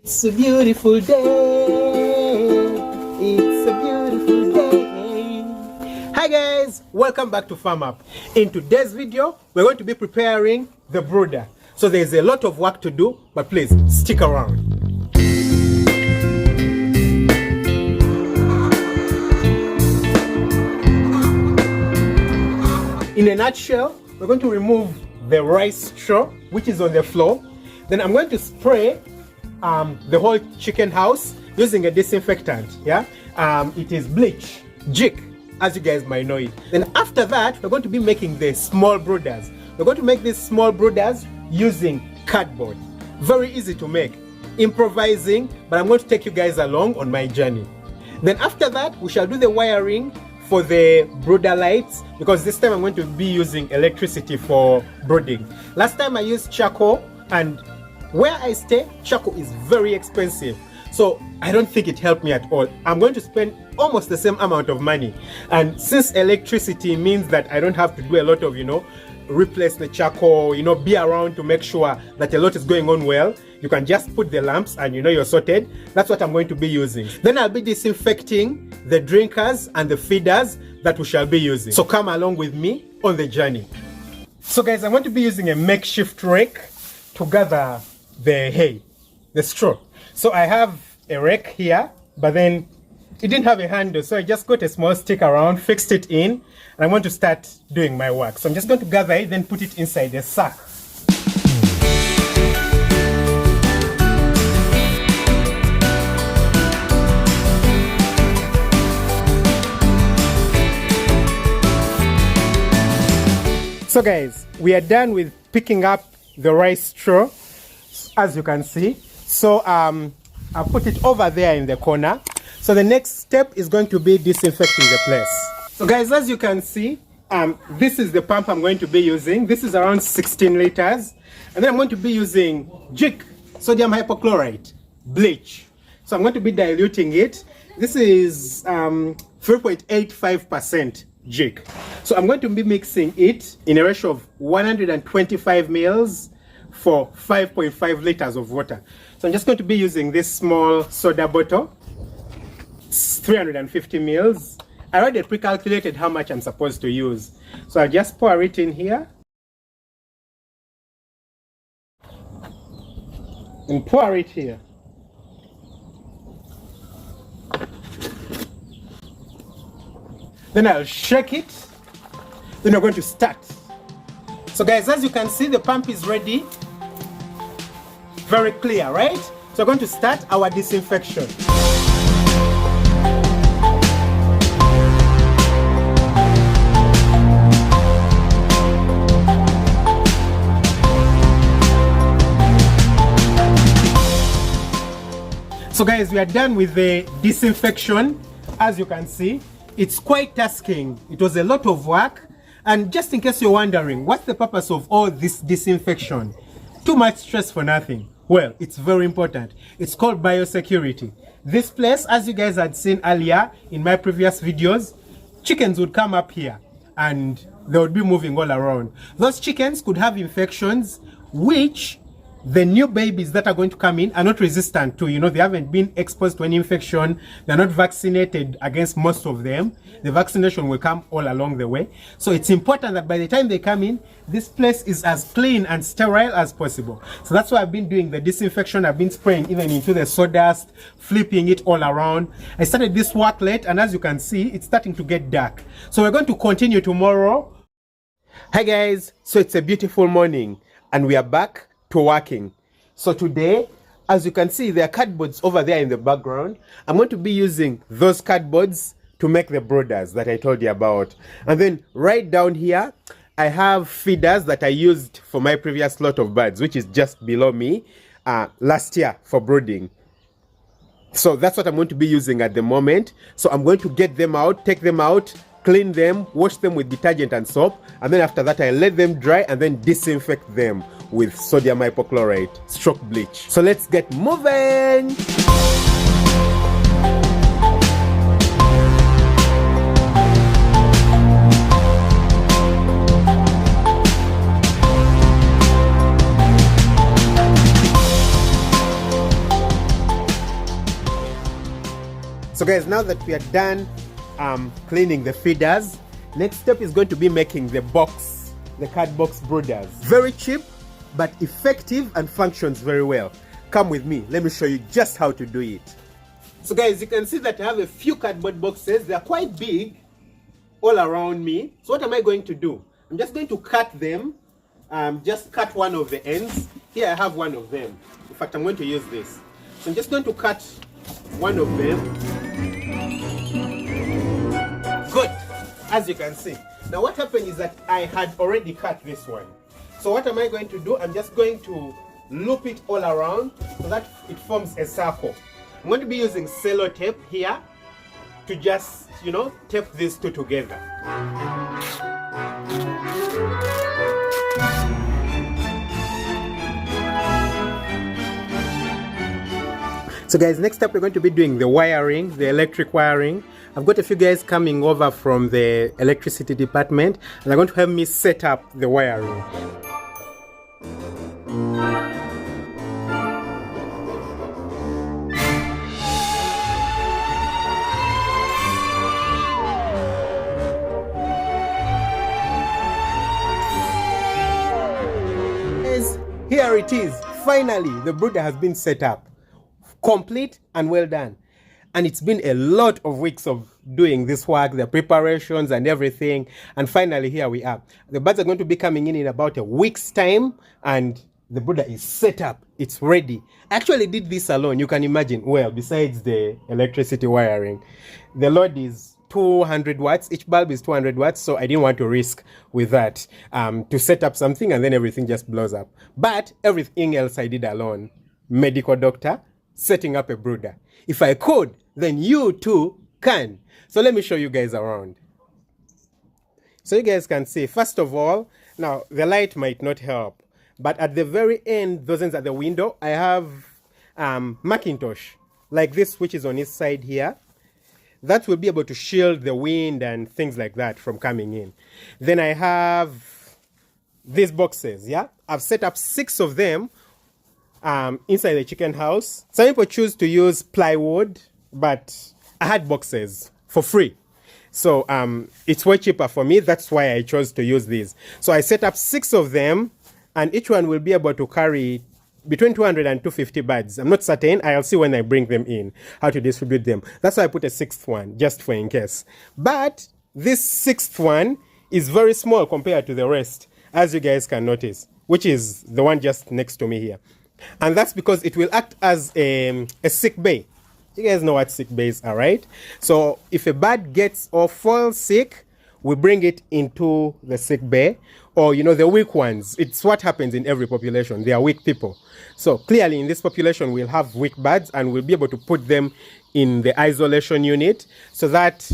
It's a beautiful day. It's a beautiful day. Hi guys, welcome back to Farm Up. In today's video, we're going to be preparing the brooder. So there's a lot of work to do, but please stick around. In a nutshell, we're going to remove the rice straw, which is on the floor. Then I'm going to spray the whole chicken house using a disinfectant. It is bleach, jig, as you guys might know it. Then after that, we're going to be making the small brooders. We're going to make these small brooders using cardboard. Very easy to make, improvising, but I'm going to take you guys along on my journey. Then after that, we shall do the wiring for the brooder lights, because this time I'm going to be using electricity for brooding. Last time I used charcoal, and where I stay, charcoal is very expensive, so I don't think it helped me at all. I'm going to spend almost the same amount of money, and since electricity means that I don't have to do a lot of replace the charcoal, be around to make sure that a lot is going on well. You can just put the lamps and you're sorted. That's what I'm going to be using. Then I'll be disinfecting the drinkers and the feeders that we shall be using. So come along with me on the journey. So guys, I'm going to be using a makeshift rake to gather the hay, the straw. So I have a rake here, but then it didn't have a handle, so I just got a small stick around, fixed it in, and I want to start doing my work. So I'm just going to gather it, then put it inside a sack. So guys, we are done with picking up the rice straw, as you can see. So I'll put it over there in the corner. So the next step is going to be disinfecting the place. So guys, as you can see, this is the pump I'm going to be using. This is around 16 liters. And then I'm going to be using jig, sodium hypochlorite, bleach. So I'm going to be diluting it. This is 3.85% jig. So I'm going to be mixing it in a ratio of 125 mils for 5.5 liters of water. So I'm just going to be using this small soda bottle. It's 350 mils. I already pre-calculated how much I'm supposed to use. So I'll just pour it in here. And pour it here. Then I'll shake it. Then we're going to start. So guys, as you can see, the pump is ready. Very clear, right? So we're going to start our disinfection. So guys, we are done with the disinfection. As you can see, it's quite tasking. It was a lot of work. And just in case you're wondering, what's the purpose of all this disinfection? Too much stress for nothing. Well, it's very important. It's called biosecurity. This place, as you guys had seen earlier in my previous videos, chickens would come up here and they would be moving all around. Those chickens could have infections which the new babies that are going to come in are not resistant to. They haven't been exposed to any infection. They're not vaccinated against most of them. The vaccination will come all along the way. So it's important that by the time they come in, this place is as clean and sterile as possible. So that's why I've been doing the disinfection. I've been spraying even into the sawdust, flipping it all around. I started this work late, and as you can see, it's starting to get dark. So we're going to continue tomorrow. Hi guys, so it's a beautiful morning and we are back to working. So today, as you can see, there are cardboards over there in the background. I'm going to be using those cardboards to make the brooders that I told you about. And then right down here, I have feeders that I used for my previous lot of birds, which is just below me last year for brooding. So that's what I'm going to be using at the moment. So I'm going to get them out, take them out, clean them, wash them with detergent and soap, and then after that I let them dry and then disinfect them with sodium hypochlorite stroke bleach. So let's get moving. So guys, now that we are done cleaning the feeders, next step is going to be making the box, the card box brooders. Very cheap, but effective and functions very well. Come with me, let me show you just how to do it. So guys, you can see that I have a few cardboard boxes. They are quite big all around me. So what am I going to do? I'm just going to cut them. Just cut one of the ends. Here I have one of them. In fact, I'm going to use this. So I'm just going to cut one of them. Good, as you can see. Now what happened is that I had already cut this one. So what am I going to do? I'm just going to loop it all around so that it forms a circle. I'm going to be using sellotape here to just, you know, tape these two together. So guys, next up we're going to be doing the wiring, the electric wiring. I've got a few guys coming over from the electricity department and they're going to help me set up the wiring. Here it is. Finally, the brooder has been set up. Complete and well done. And it's been a lot of weeks of doing this work, the preparations and everything. And finally, here we are. The birds are going to be coming in about a week's time. And the brooder is set up. It's ready. I actually did this alone. You can imagine. Well, besides the electricity wiring, the load is 200 watts. Each bulb is 200 watts, so I didn't want to risk with that to set up something and then everything just blows up. But everything else I did alone. Medical doctor, setting up a brooder. If I could, then you too can. So let me show you guys around. So you guys can see, first of all, now the light might not help, but at the very end, those ends at the window, I have Macintosh, like this, which is on this side here. That will be able to shield the wind and things like that from coming in. Then I have these boxes, yeah? I've set up 6 of them inside the chicken house. Some people choose to use plywood, but I had boxes for free. So it's way cheaper for me. That's why I chose to use these. So I set up 6 of them, and each one will be able to carry between 200 and 250 birds. I'm not certain. I'll see when I bring them in how to distribute them. That's why I put a 6th one, just for in case. But this 6th one is very small compared to the rest, as you guys can notice, which is the one just next to me here. And that's because it will act as a sick bay. You guys know what sick bays are, right? So if a bird gets or falls sick, we bring it into the sick bay, or, you know, the weak ones. It's what happens in every population. They are weak people. So clearly in this population, we'll have weak birds and we'll be able to put them in the isolation unit so that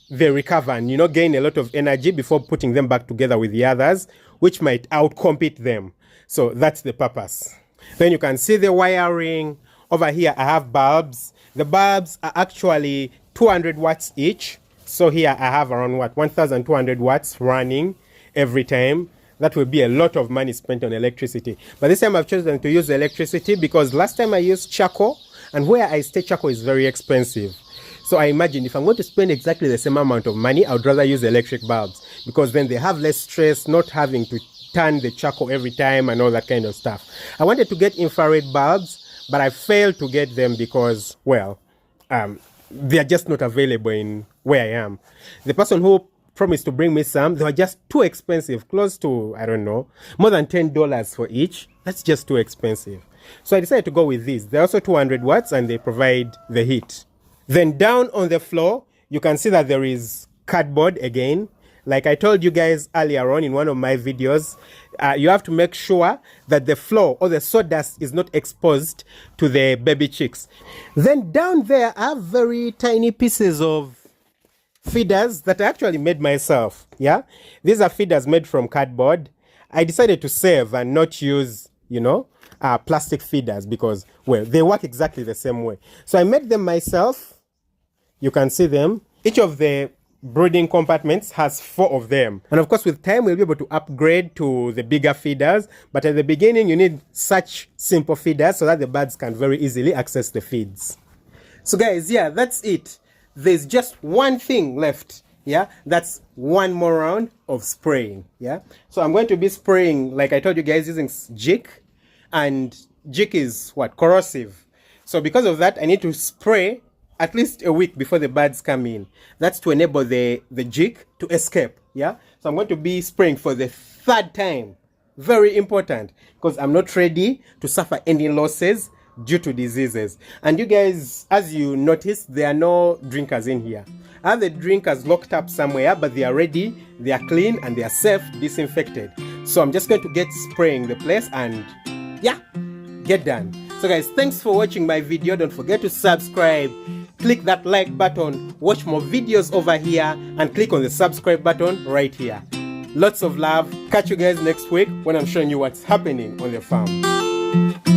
they recover and, you know, gain a lot of energy before putting them back together with the others, which might outcompete them. So that's the purpose. Then you can see the wiring. Over here, I have bulbs. The bulbs are actually 200 watts each. So here I have around 1,200 watts running every time. That will be a lot of money spent on electricity. But this time I've chosen to use electricity because last time I used charcoal, and where I stay, charcoal is very expensive. So I imagine if I'm going to spend exactly the same amount of money, I would rather use electric bulbs because then they have less stress, not having to turn the charcoal every time and all that kind of stuff. I wanted to get infrared bulbs, but I failed to get them because, well, they are just not available in where I am. The person who promised to bring me some, they were just too expensive, close to, I don't know, more than $10 for each. That's just too expensive. So I decided to go with these. They're also 200 watts and they provide the heat. Then down on the floor, you can see that there is cardboard again. Like I told you guys earlier on in one of my videos, you have to make sure that the floor or the sawdust is not exposed to the baby chicks. Then down there, I have very tiny pieces of feeders that I actually made myself. Yeah, these are feeders made from cardboard. I decided to save and not use, you know, plastic feeders because, well, they work exactly the same way. So I made them myself. You can see them. Each of the brooding compartments has 4 of them. And of course, with time, we'll be able to upgrade to the bigger feeders. But at the beginning, you need such simple feeders so that the birds can very easily access the feeds. So guys, yeah, that's it. there's just one thing left. Yeah, that's one more round of spraying. Yeah, so I'm going to be spraying, like I told you guys, using jig, and jig is what, corrosive. So because of that, I need to spray at least a week before the birds come in. That's to enable the jig to escape. Yeah, so I'm going to be spraying for the 3rd time. Very important, because I'm not ready to suffer any losses due to diseases. And you guys, as you notice, there are no drinkers in here. I have the drinkers locked up somewhere, but they are ready, they are clean, and they are safe, disinfected. So I'm just going to get spraying the place and yeah, get done. So guys, thanks for watching my video. Don't forget to subscribe, click that like button, watch more videos over here, and click on the subscribe button right here. Lots of love. Catch you guys next week when I'm showing you what's happening on the farm.